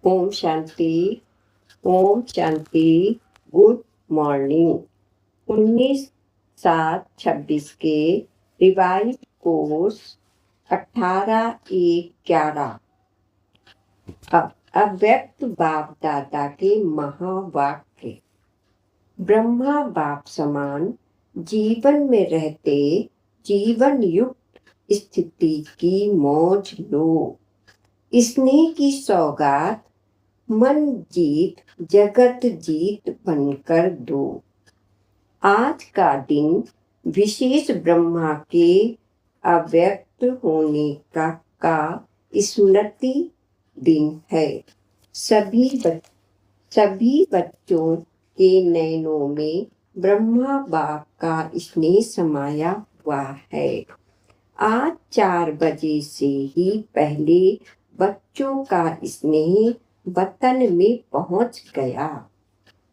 Om Shanti. Om Shanti. Good morning. 19/7/26 के revise course 18/1/11 अव्यक्त बाप दादा के महावाक्य। ब्रह्मा बाप समान जीवन में रहते जीवन युक्त स्थिति की मौज लो। स्नेह की सौगात मन जीत जगत जीत बनकर दो। आज का दिन विशेष ब्रह्मा के अव्यक्त होने का स्मृति दिन है। सभी बच्चों के नयनों में ब्रह्मा बाप का स्नेह समाया हुआ है। आज 4 बजे से ही पहले बच्चों का स्नेह वतन में पहुंच गया।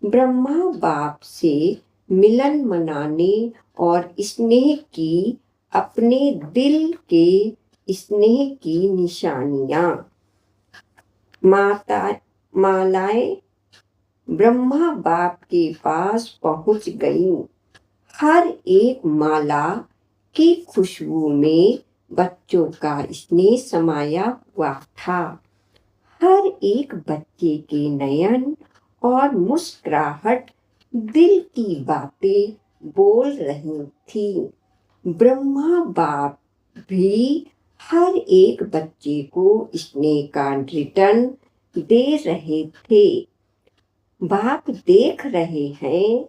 ब्रह्मा बाप से मिलन मनाने और स्नेह की अपने दिल के स्नेह की निशानियां मालाएं ब्रह्मा बाप के पास पहुंच गईं। हर एक माला की खुशबू में बच्चों का स्नेह समाया हुआ था। हर एक बच्चे के नयन और मुस्कुराहट दिल की बातें बोल रही थी। ब्रह्मा बाप भी हर एक बच्चे को स्नेह का रिटर्न दे रहे थे। बाप देख रहे हैं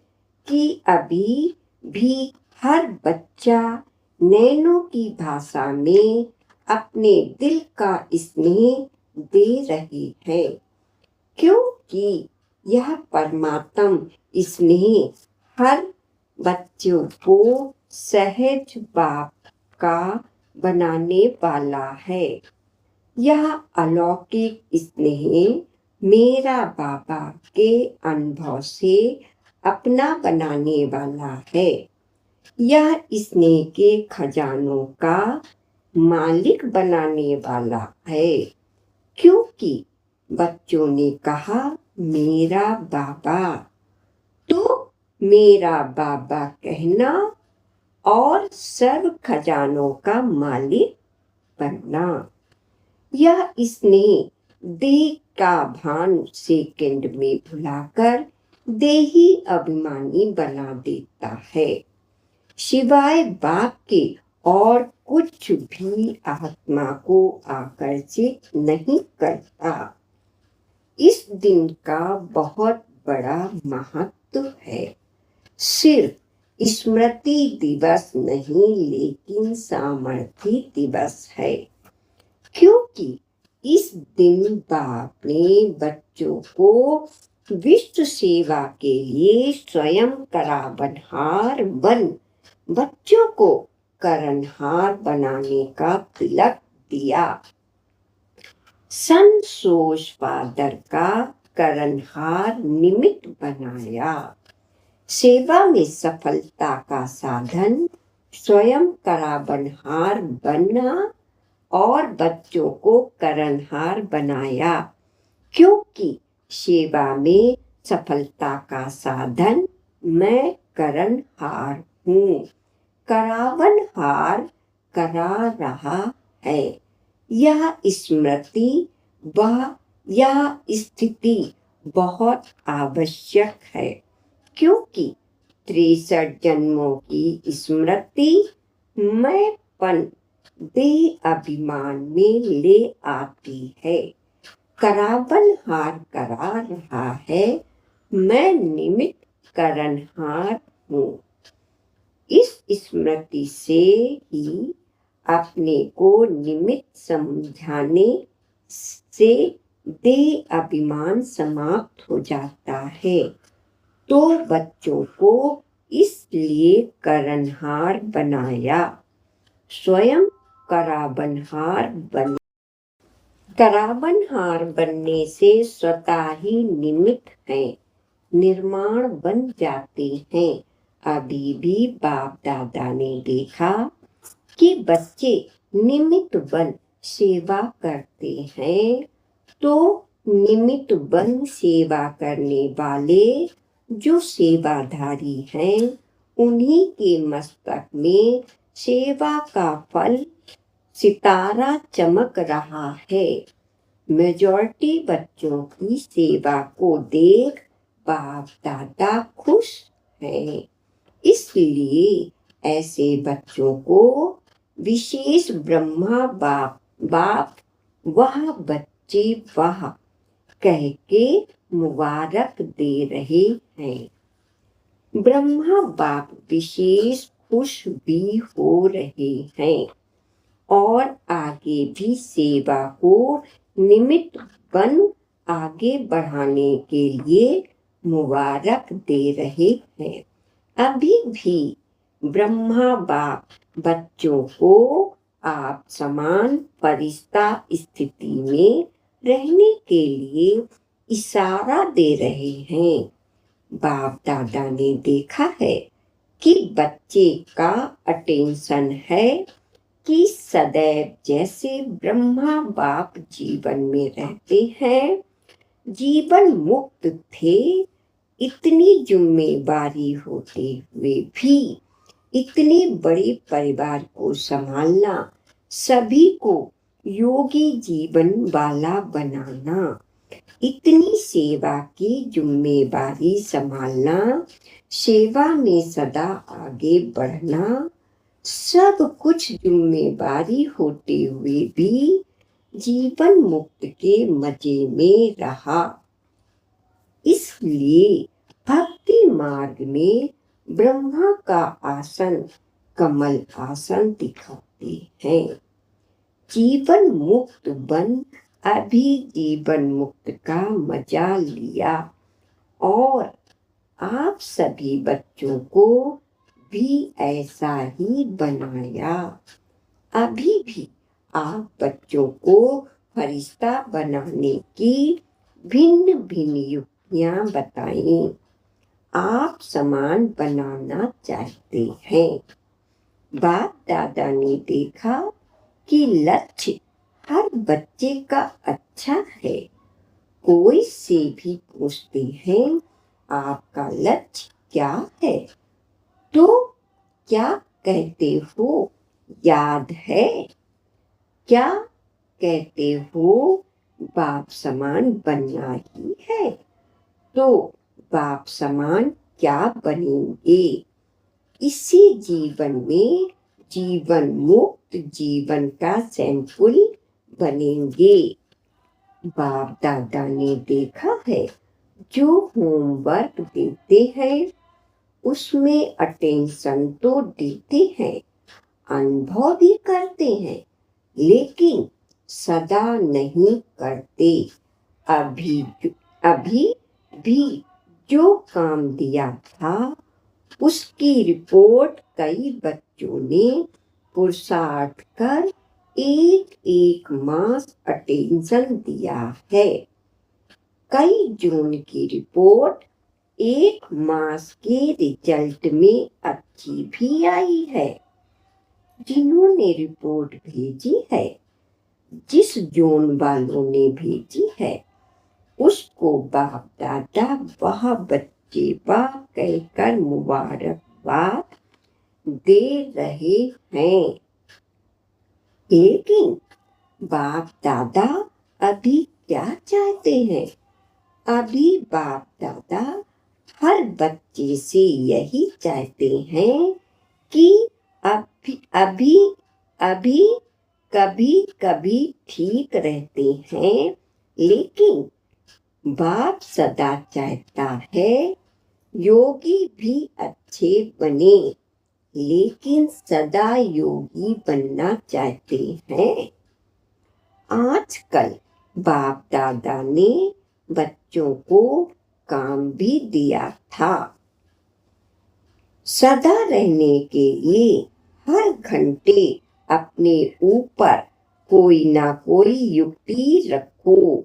कि अभी भी हर बच्चा नैनों की भाषा में अपने दिल का स्नेह दे रही है, क्योंकि यह परमात्म स्नेह हर बच्चों को सहज बाप का बनाने वाला है। यह अलौकिक स्नेह मेरा बाबा के अनुभव से अपना बनाने वाला है। यह स्नेह के खजानों का मालिक बनाने वाला है, क्योंकि बच्चों ने कहा मेरा बाबा, तो मेरा बाबा कहना और सर्व खजानों का मालिक बनना। यह स्नेह देह का भान सेकंड में भुलाकर देही अभिमानी बना देता है। सिवाय बाप के और कुछ भी आत्मा को आकर्षित नहीं करता। इस दिन का बहुत बड़ा महत्व है। सिर्फ स्मृति दिवस नहीं, लेकिन सामर्थ्य दिवस है, क्योंकि इस दिन बाप ने बच्चों को विश्व सेवा के लिए स्वयं कराबनहार बन बच्चों को करनहार बनाने का तिलक दिया। संतोष फादर का करनहार निमित्त बनाया। सेवा में सफलता का साधन स्वयं कराबनहार बनना और बच्चों को करनहार बनाया, क्योंकि सेवा में सफलता का साधन मैं करनहार हूँ। कराबनहार करा रहा है। यह स्मृति यह स्थिति बहुत आवश्यक है, क्योंकि 63 जन्मों की स्मृति मैंपन देह अभिमान में ले आती है। कराबनहार करा रहा है, मैं निमित्त करनहार हूँ। इस स्मृति से ही अपने को निमित्त समझाने से देह अभिमान समाप्त हो जाता है। तो बच्चों को इसलिए करनहार बनाया। स्वयं कराबनहार बनने से स्वतः ही निमित्त है, निर्माण बन जाते हैं। अभी भी बाप दादा ने देखा कि बच्चे निमित्त बन सेवा करते हैं, तो निमित्त बन सेवा करने वाले जो सेवाधारी हैं, उन्हीं के मस्तक में सेवा का फल सितारा चमक रहा है। मेजॉरिटी बच्चों की सेवा को देख बाप दादा खुश हैं। इसलिए ऐसे बच्चों को विशेष ब्रह्मा बाप वह बच्चे वह कह के मुबारक दे रहे हैं। ब्रह्मा बाप विशेष खुश भी हो रहे हैं और आगे भी सेवा को निमित्त बन आगे बढ़ाने के लिए मुबारक दे रहे हैं। अभी भी ब्रह्मा बाप बच्चों को आप समान फरिश्ता स्थिति में रहने के लिए इशारा दे रहे हैं। बाप दादा ने देखा है कि बच्चे का अटेंशन है कि सदैव जैसे ब्रह्मा बाप जीवन में रहते हैं, जीवन मुक्त थे, इतनी जिम्मेवारी होते हुए भी इतने बड़े परिवार को संभालना, सभी को योगी जीवन वाला बनाना, इतनी सेवा की जिम्मेवारी संभालना, सेवा में सदा आगे बढ़ना, सब कुछ जिम्मेवारी होते हुए भी जीवन मुक्त के मजे में रहा। इसलिए भक्ति मार्ग में ब्रह्मा का आसन कमल आसन दिखाते हैं। जीवन मुक्त बन अभी जीवन मुक्त का मजा लिया और आप सभी बच्चों को भी ऐसा ही बनाया। अभी भी आप बच्चों को फरिश्ता बनाने की भिन्न भिन्न युक्तियां बताएं। आप समान बनाना चाहते हैं। बाप दादा ने देखा कि लक्ष्य हर बच्चे का अच्छा है। कोई से भी पूछते हैं आपका लक्ष्य क्या है, तो क्या कहते हो? याद है? क्या कहते हो? बाप समान बनना ही है। तो बाप समान क्या बनेंगे? इसी जीवन में जीवन मुक्त जीवन का सैंपल बनेंगे। बाप दादा ने देखा है जो होमवर्क देते हैं उसमें अटेंशन तो देते हैं, अनुभव भी करते हैं, लेकिन सदा नहीं करते। अभी भी जो काम दिया था उसकी रिपोर्ट कई बच्चों ने पुरुषार्थ कर एक एक मास अटेंशन दिया है। कई जून की रिपोर्ट एक मास के रिजल्ट में अच्छी भी आई है। जिन्होंने रिपोर्ट भेजी है, जिस जोन वालों ने भेजी है, उसको बाप दादा वह बच्चे वाह कहकर मुबारकबाद दे रहे हैं। लेकिन बाप दादा अभी क्या चाहते हैं? अभी बाप दादा हर बच्चे से यही चाहते हैं कि अभी कभी कभी ठीक रहते हैं, लेकिन बाप सदा चाहता है योगी भी अच्छे बने, लेकिन सदा योगी बनना चाहते हैं। आजकल बाप दादा ने बच्चों को काम भी दिया था। सदा रहने के लिए हर घंटे अपने ऊपर कोई ना कोई युक्ति रखो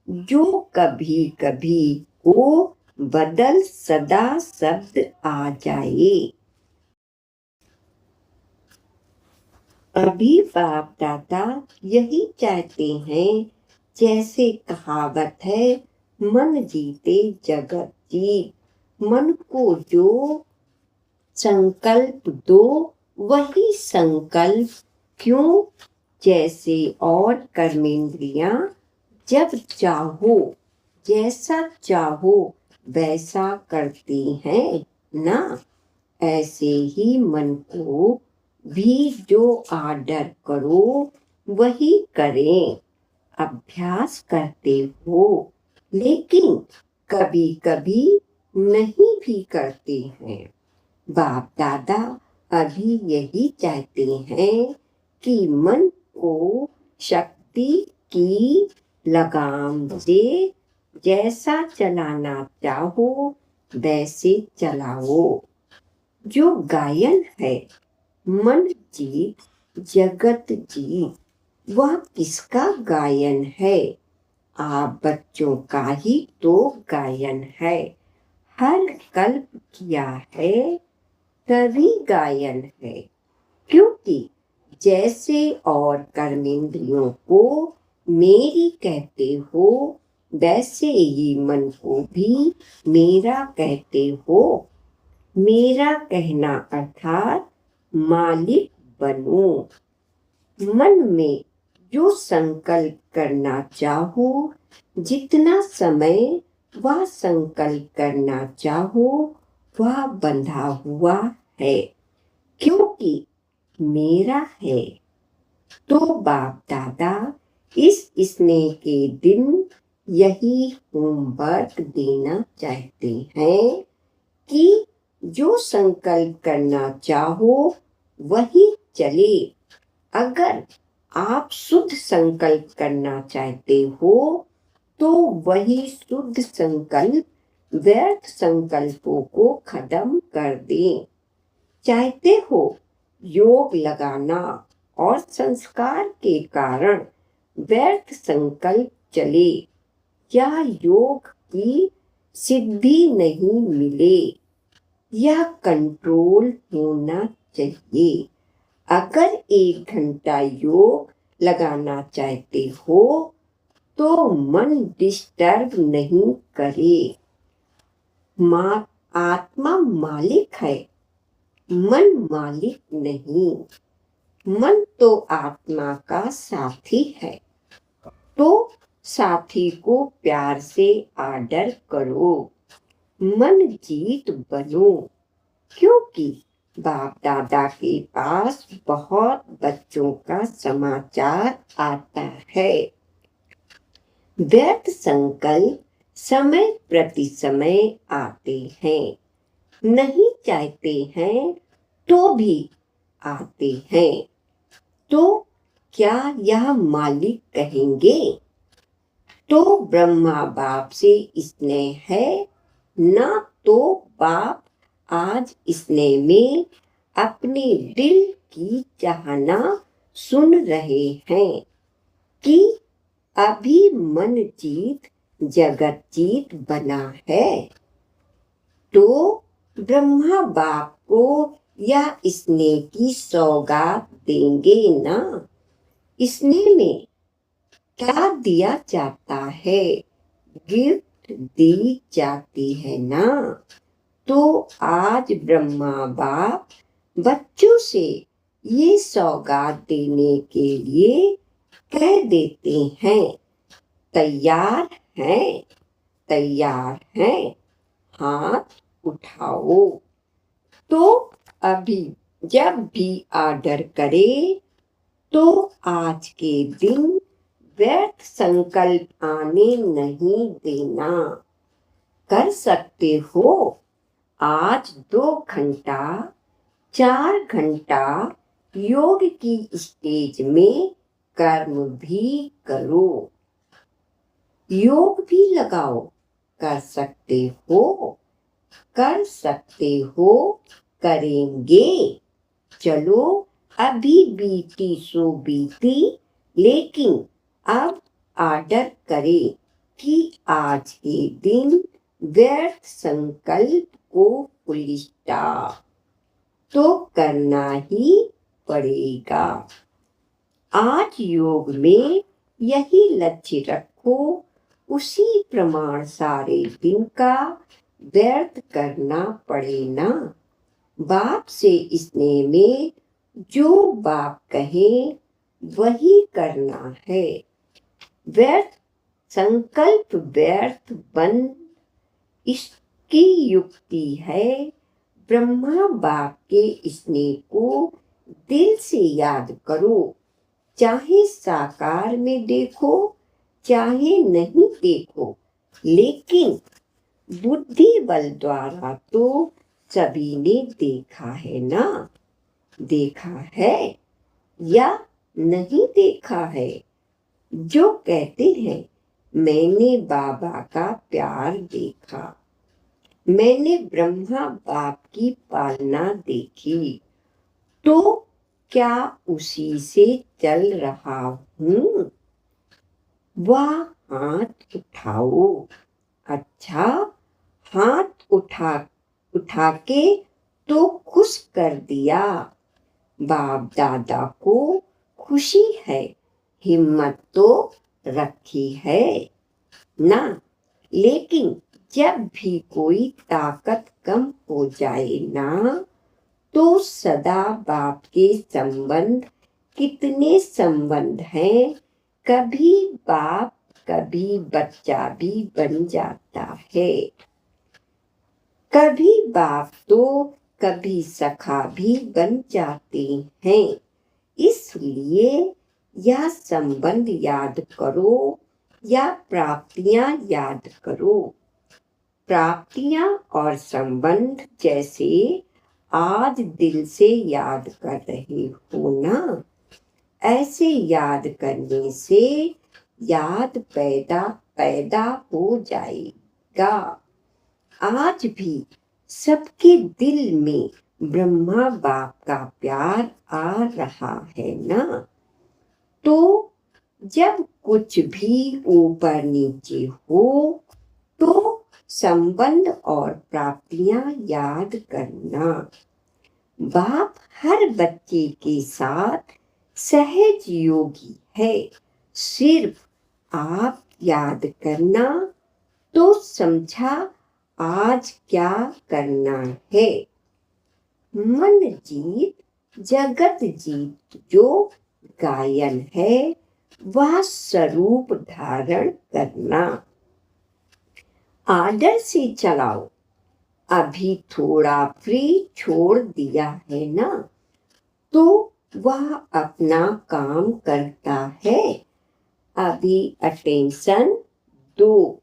जो कभी कभी को बदल सदा शब्द आ जाए। अभी बाप दादा यही चाहते हैं जैसे कहावत है, मन जीते जगत जीत। मन को जो संकल्प दो वही संकल्प क्यों, जैसे और कर्मेंद्रियां जब चाहो जैसा चाहो वैसा करती हैं ना, ऐसे ही मन को भी जो आर्डर करो वही करें। अभ्यास करते हो लेकिन कभी कभी नहीं भी करते हैं। बाप दादा अभी यही चाहते हैं कि मन को शक्ति की लगाम से जैसा चलाना चाहो वैसे चलाओ। जो गायन है, मन जीत जगत जीत, वह किसका गायन है? आप बच्चों का ही तो गायन है। हर कल्प किया है तभी गायन है, क्योंकि जैसे और कर्मेंद्रियों को मेरी कहते हो वैसे ही मन को भी मेरा कहते हो। मेरा कहना अर्थात मालिक बनो। मन में जो संकल्प करना चाहो, जितना समय वह संकल्प करना चाहो, वह बंधा हुआ है, क्योंकि मेरा है। तो बाप दादा इस स्नेह के दिन यही होमवर्क देना चाहते हैं कि जो संकल्प करना चाहो वही चले। अगर आप शुद्ध संकल्प करना चाहते हो तो वही शुद्ध संकल्प व्यर्थ संकल्पों को खत्म कर दें। चाहते हो योग लगाना और संस्कार के कारण व्यर्थ संकल्प चले या योग की सिद्धि नहीं मिले, यह कंट्रोल होना चाहिए। अगर 1 घंटा योग लगाना चाहते हो तो मन डिस्टर्ब नहीं करे। आत्मा मालिक है, मन मालिक नहीं। मन तो आत्मा का साथी है, तो साथी को प्यार से आदर करो। मन जीत बनो, क्योंकि बाप दादा के पास बहुत बच्चों का समाचार आता है। व्यर्थ संकल्प समय प्रति समय आते हैं, नहीं चाहते हैं तो भी आते हैं। तो क्या यह मालिक कहेंगे? तो ब्रह्मा बाप से स्नेह है ना, तो बाप आज स्नेह में अपने दिल की चाहना सुन रहे हैं कि अभी मन जीत जगत जीत बना है। तो ब्रह्मा बाप को यह स्नेह की सौगात देंगे ना। स्नेह में क्या दिया जाता है? गिफ्ट दी जाती है ना। तो आज ब्रह्मा बाप बच्चों से ये सौगात देने के लिए कह देते हैं, तैयार हैं, तैयार हैं, हाथ उठाओ। तो अभी जब भी आर्डर करे तो आज के दिन व्यर्थ संकल्प आने नहीं देना। कर सकते हो आज 2 घंटा 4 घंटा योग की स्टेज में कर्म भी करो, योग भी लगाओ। कर सकते हो, कर सकते हो, करेंगे। चलो अभी बीती सो बीती, लेकिन अब आर्डर करें कि आज के दिन व्यर्थ संकल्प को फुल स्टॉप तो करना ही पड़ेगा। आज योग में यही लक्ष्य रखो, उसी प्रमाण सारे दिन का व्यर्थ करना पड़े ना। बाप से स्नेह में जो बाप कहे वही करना है। व्यर्थ संकल्प व्यर्थ बंद, इसकी युक्ति है ब्रह्मा बाप के स्नेह को दिल से याद करो, चाहे साकार में देखो चाहे नहीं देखो, लेकिन बुद्धि बल द्वारा तो सभी ने देखा है ना। देखा है या नहीं देखा है? जो कहते हैं मैंने बाबा का प्यार देखा, मैंने ब्रह्मा बाप की पालना देखी, तो क्या उसी से चल रहा हूँ? वह हाथ उठाओ। अच्छा, हाथ उठा के तो खुश कर दिया। बाप दादा को खुशी है, हिम्मत तो रखी है ना। लेकिन जब भी कोई ताकत कम हो जाए ना, तो सदा बाप के संबंध, कितने संबंध हैं, कभी बाप कभी बच्चा भी बन जाता है। कभी बाप तो कभी सखा भी बन जाते हैं। इसलिए यह संबंध याद करो या प्राप्तियां याद करो। प्राप्तियां और संबंध जैसे आज दिल से याद कर रहे हो ना, ऐसे याद करने से याद पैदा हो जाएगा। आज भी सबके दिल में ब्रह्मा बाप का प्यार आ रहा है ना। तो जब कुछ भी ऊपर नीचे हो तो संबंध और प्राप्तियां याद करना। बाप हर बच्चे के साथ सहज योगी है, सिर्फ आप याद करना तो समझा आज क्या करना है। मन जीत जगत जीत जो गायन है, वह स्वरूप धारण करना। आदर से चलाओ। अभी थोड़ा फ्री छोड़ दिया है ना, तो वह अपना काम करता है। अभी अटेंशन दो।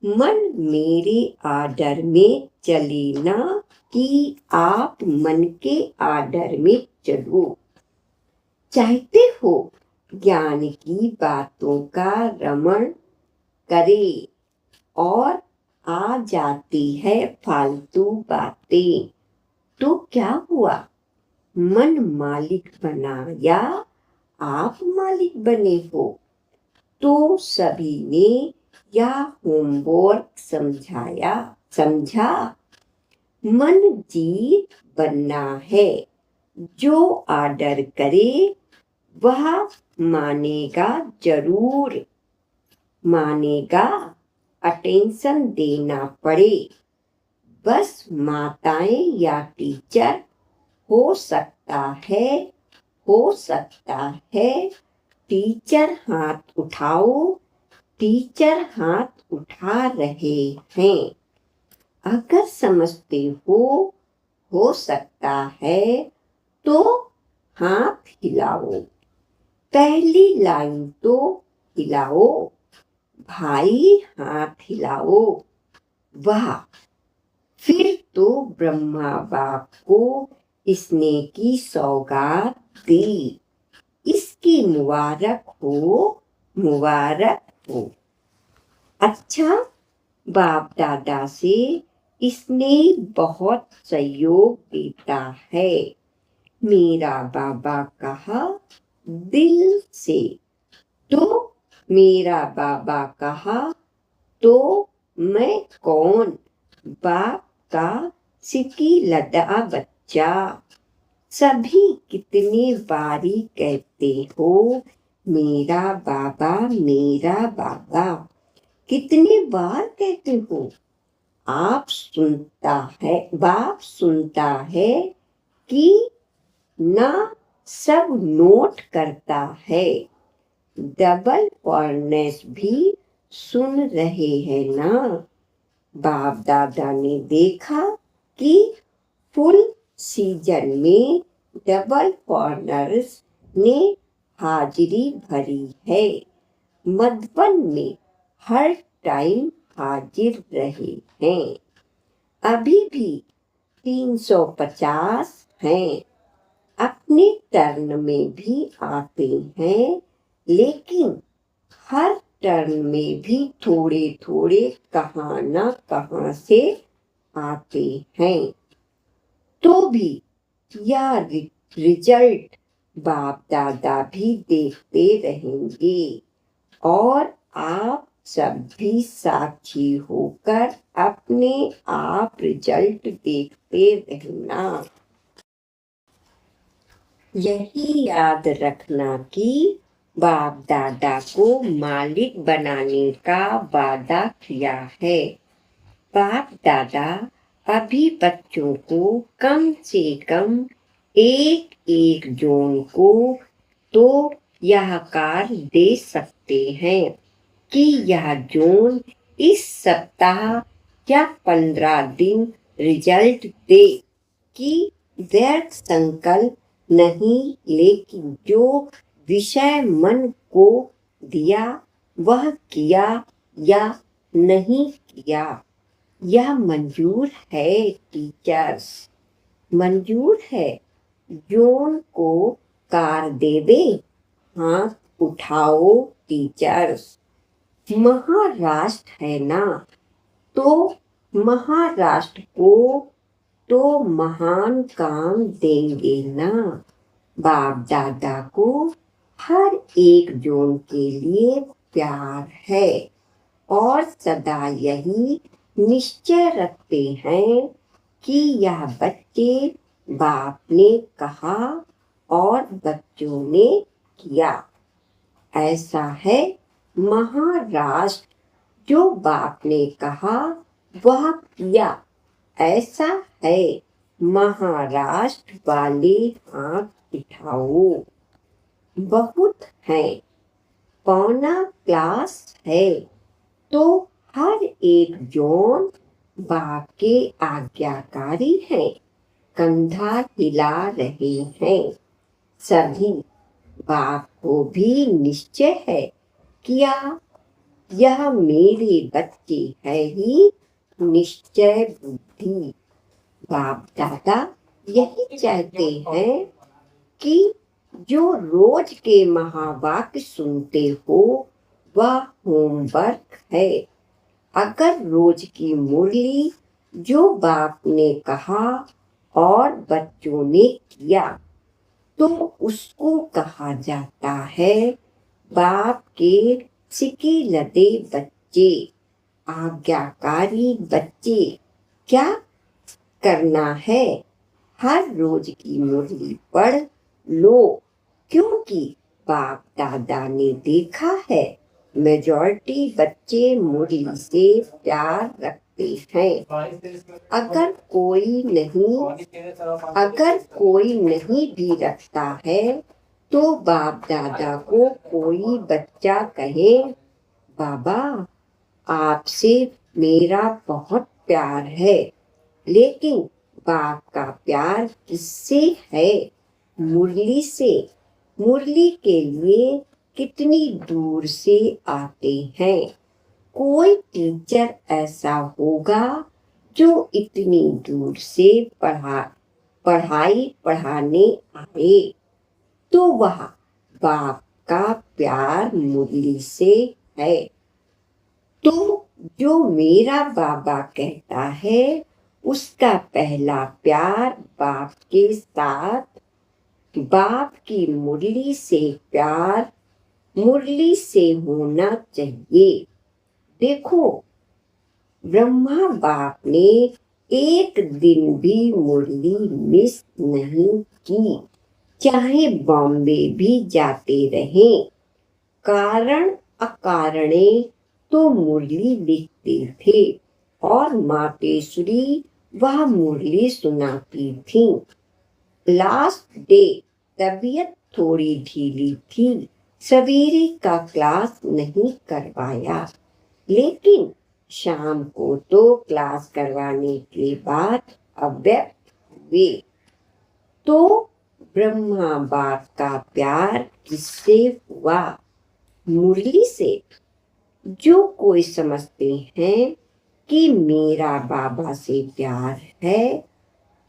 मन मेरे आर्डर में चले ना कि आप मन के आर्डर में चलो। चाहते हो ज्ञान की बातों का रमण करे और आ जाती है फालतू बातें, तो क्या हुआ? मन मालिक बना या आप मालिक बने हो? तो सभी ने या होमवर्क समझा। मन जीत बनना है। जो आर्डर करे वह मानेगा, जरूर मानेगा। अटेंशन देना पड़े। बस माताएं या टीचर हो सकता है। टीचर हाथ उठाओ। टीचर हाथ उठा रहे हैं। अगर समझते हो सकता है तो हाथ हिलाओ। पहली लाइन तो हिलाओ। भाई हाथ हिलाओ। वाह, फिर तो ब्रह्मा बाप को स्नेह की सौगात दी। इसकी मुबारक हो। अच्छा, बाप दादा से स्नेह बहुत सहयोग देता है। मेरा बाबा कहा दिल से, तो मेरा बाबा कहा तो मैं कौन? बाप का सिकी लदा बच्चा। सभी कितने बारी कहते हो मेरा बाबा, मेरा बाबा कितनी बार कहते हो? बाप सुनता है कि ना सब नोट करता है। डबल फॉरनेस भी सुन रहे हैं ना। बाप दादा ने देखा कि फुल सीजन में डबल फॉरनर्स ने हाजिरी भरी है। मधुबन में हर टाइम हाजिर रहे हैं। अभी भी 350 हैं। अपने टर्न में भी आते हैं, लेकिन हर टर्न में भी थोड़े थोड़े कहाँ न कहाँ से आते हैं। तो भी यह रिजल्ट बाप दादा भी देखते रहेंगे और आप सब भी साक्षी होकर अपने आप रिजल्ट देखते रहना। यही याद रखना कि बाप दादा को मालिक बनाने का वादा किया है। बाप दादा अभी बच्चों को कम से कम एक एक जोन को तो यह कार्य दे सकते हैं कि यह जोन इस सप्ताह या 15 दिन रिजल्ट दे कि व्यर्थ संकल्प नहीं, लेकिन जो विषय मन को दिया वह किया या नहीं किया। यह मंजूर है टीचर्स, मंजूर है। जोन को कार देवे, हाथ उठाओ टीचर्स। महाराष्ट्र है ना, तो महाराष्ट्र को तो महान काम देंगे ना। बाप दादा को हर एक जोन के लिए प्यार है और सदा यही निश्चय रखते हैं कि यह बच्चे बाप ने कहा और बच्चों ने किया। ऐसा है महाराष्ट्र, जो बाप ने कहा वह किया। ऐसा है महाराष्ट्र वाले, हाथ उठाओ। बहुत है, पौना क्लास है, तो हर एक जोन बाप के आज्ञाकारी हैं, कंधा हिला रहे हैं। सभी बाप को भी निश्चय है किया यह मेरे बच्चे है ही निश्चय बुद्धि। बाप दादा यही चाहते हैं कि जो रोज के महावाक्य सुनते हो वह होमवर्क है। अगर रोज की मुरली जो बाप ने कहा और बच्चों ने किया तो उसको कहा जाता है बाप के सिके लदे बच्चे, आज्ञाकारी बच्चे। क्या करना है? हर रोज की मुरली पढ़ लो, क्योंकि बाप दादा ने देखा है मेजॉरिटी बच्चे मुरली से प्यार रखते हैं। अगर कोई नहीं भी रखता है तो बाप दादा को कोई बच्चा कहे, बाबा आपसे मेरा बहुत प्यार है, लेकिन बाप का प्यार किससे है? मुरली से। मुरली के लिए कितनी दूर से आते हैं। कोई टीचर ऐसा होगा जो इतनी दूर से पढ़ाई पढ़ाने आए, तो वह बाप का प्यार मुरली से है। तो जो मेरा बाबा कहता है उसका पहला प्यार बाप के साथ, बाप की मुरली से प्यार मुरली से होना चाहिए। देखो ब्रह्मा बाप ने एक दिन भी मुरली मिस नहीं की, चाहे बॉम्बे भी जाते रहे। कारण अकारणे तो मुरली लिखते थे और मातेश्वरी वह मुरली सुनाती थी। लास्ट डे तबीयत थोड़ी ढीली थी, सवेरे का क्लास नहीं करवाया, लेकिन शाम को तो क्लास करवाने के बाद अव्यक्त हुए। तो ब्रह्मा बाप का प्यार किससे हुआ? मुरली से। जो कोई समझते हैं कि मेरा बाबा से प्यार है,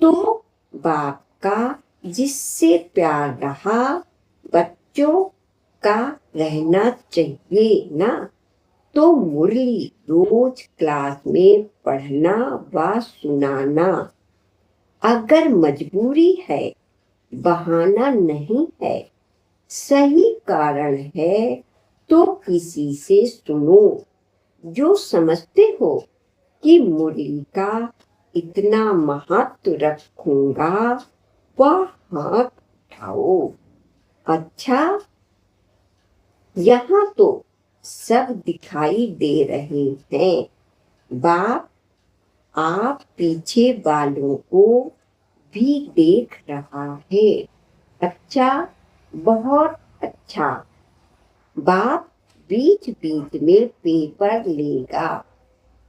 तो बाप का जिससे प्यार रहा बच्चों का रहना चाहिए ना। तो मुरली रोज क्लास में पढ़ना व सुनाना। अगर मजबूरी है, बहाना नहीं है, सही कारण है, तो किसी से सुनो। जो समझते हो कि मुरली का इतना महत्व रखूंगा, वह हाथ उठाओ। अच्छा, यहाँ तो सब दिखाई दे रहे हैं। बाप आप पीछे वालों को भी देख रहा है। अच्छा, बहुत अच्छा। बाप बीच बीच में पेपर लेगा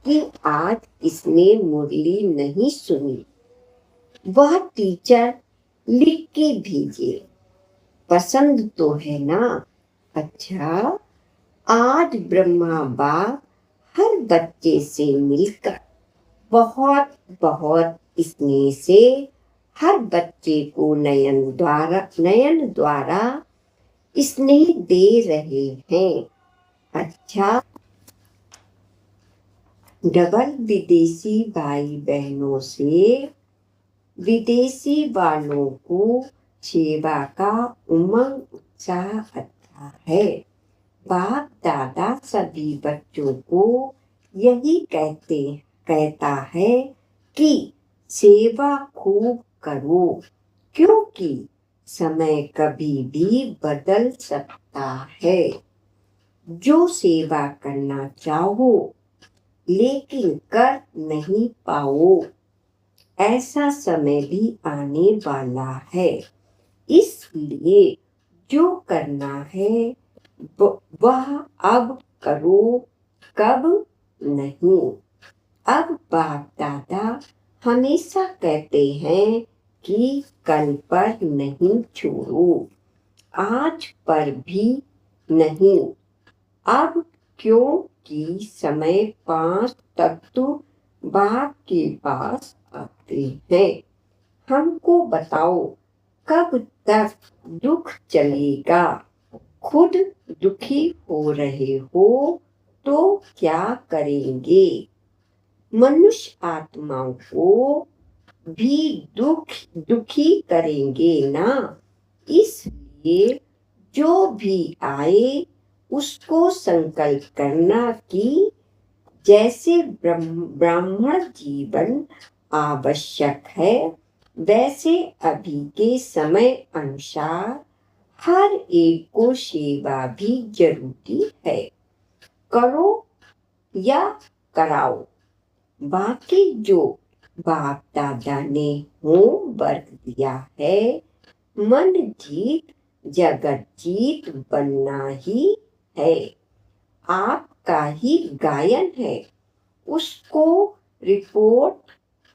कि आज किसने मुरली नहीं सुनी। वह टीचर लिख के भेजे। पसंद तो है ना? अच्छा, आज ब्रह्मा बाप हर बच्चे से मिलकर बहुत बहुत स्नेह से हर बच्चे को नयन द्वारा स्नेह दे रहे हैं। अच्छा, डबल विदेशी भाई बहनों से विदेशी वालों को सेवा का उमंग उत्साह अच्छा है। बाप दादा सभी बच्चों को यही कहता है कि सेवा खूब करो, क्योंकि समय कभी भी बदल सकता है। जो सेवा करना चाहो लेकिन कर नहीं पाओ, ऐसा समय भी आने वाला है। इसलिए जो करना है वह अब करो, कब नहीं। अब बाप दादा हमेशा कहते हैं कि कल पर नहीं छोड़ो, आज पर भी नहीं। अब क्योंकि समय 5 तक तो बाप के पास आते हैं। हमको बताओ कब तक दुख चलेगा? खुद दुखी हो रहे हो तो क्या करेंगे? मनुष्य आत्माओं को भी दुखी करेंगे ना। इसलिए जो भी आए उसको संकल्प करना कि जैसे ब्राह्मण जीवन आवश्यक है, वैसे अभी के समय अनुसार हर एक को सेवा भी जरूरी है। करो या कराओ। बाकी जो बाप दादा ने होमवर्क दिया है, मन जीत जगत जीत बनना ही है। आपका ही गायन है, उसको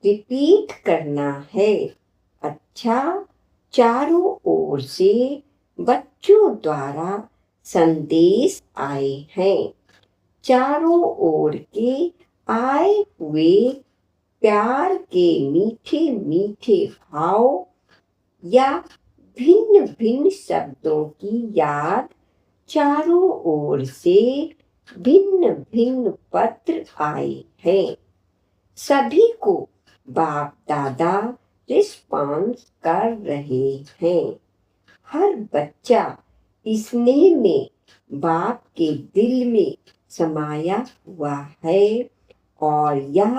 रिपीट करना है। अच्छा, चारों ओर से बच्चों द्वारा संदेश आए हैं। चारों ओर के आए हुए प्यार के मीठे मीठे भाव या भिन्न भिन्न शब्दों की याद, चारों ओर से भिन्न भिन्न पत्र आए हैं। सभी को बाप दादा रिस्पॉन्स कर रहे हैं। हर बच्चा स्नेह में बाप के दिल में समाया हुआ है और यह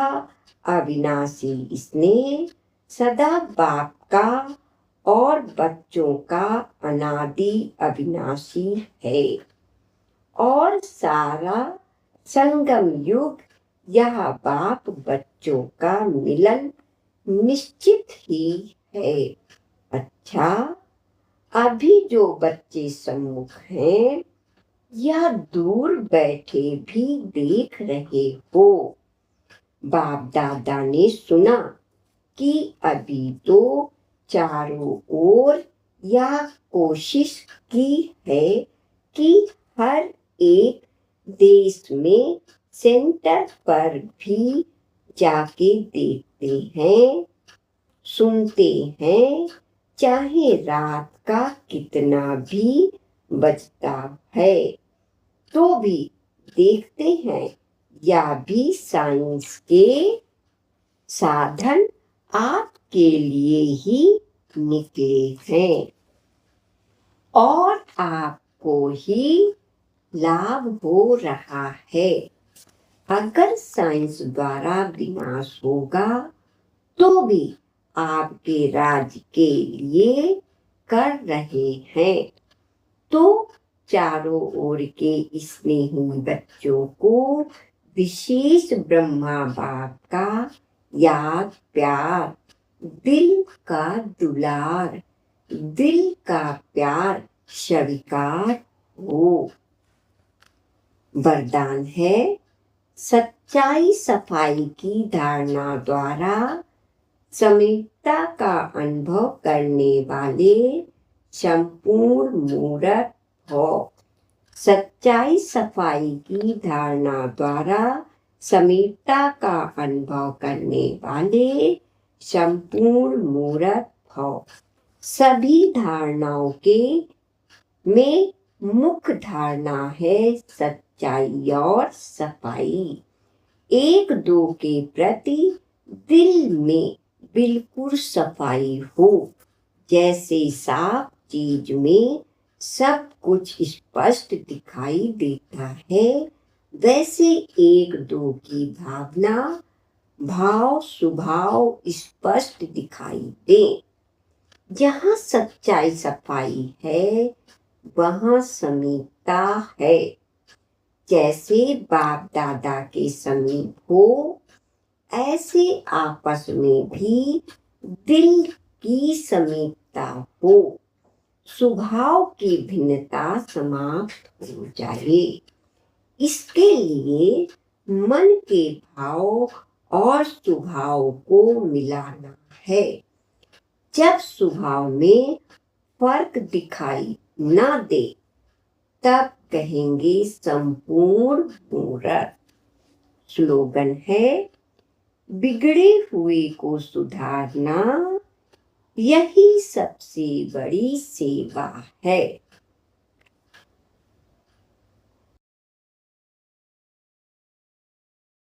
अविनाशी स्नेह सदा बाप का और बच्चों का अनादि अविनाशी है। और सारा संगम युग यह बाप बच्चों का मिलन निश्चित ही है। अच्छा, अभी जो बच्चे सम्मुख हैं यह दूर बैठे भी देख रहे हो। बाप दादा ने सुना कि अभी तो चारों ओर यह कोशिश की है कि हर एक देश में सेंटर पर भी जाके देखते हैं, सुनते हैं, चाहे रात का कितना भी बजता है तो भी देखते हैं। या भी साइंस के साधन आपके लिए ही निकले हैं और आपको ही लाभ हो रहा है। अगर साइंस द्वारा विनाश होगा तो भी आपके राज्य के लिए कर रहे हैं। तो चारों ओर के स्नेही बच्चों को विशेष ब्रह्मा बाप का याद प्यार, दिल का दुलार, दिल का प्यार स्वीकार हो। वरदान है, सच्चाई सफाई की धारणा द्वारा समीपता का अनुभव करने वाले संपूर्ण मूर्त हो। सच्चाई सफाई की धारणा द्वारा समीपता का अनुभव करने वाले संपूर्ण मूर्त हो। सभी धारणाओं के में मुख्य धारणा है सच्चाई और सफाई। एक दो के प्रति दिल में बिल्कुल सफाई हो। जैसे साफ चीज में सब कुछ स्पष्ट दिखाई देता है, वैसे एक दो की भावना भाव स्वभाव स्पष्ट दिखाई दे। जहाँ सच्चाई सफाई है वहाँ समीपता है। जैसे बाप दादा के समीप हो, ऐसे आपस में भी दिल की समीपता हो। स्वभाव की भिन्नता समाप्त हो जाए। इसके लिए मन के भाव और स्वभाव को मिलाना है। जब स्वभाव में फर्क दिखाई ना दे तब कहेंगे संपूर्ण मूर्त। स्लोगन है, बिगड़े हुए को सुधारना यही सबसे बड़ी सेवा है।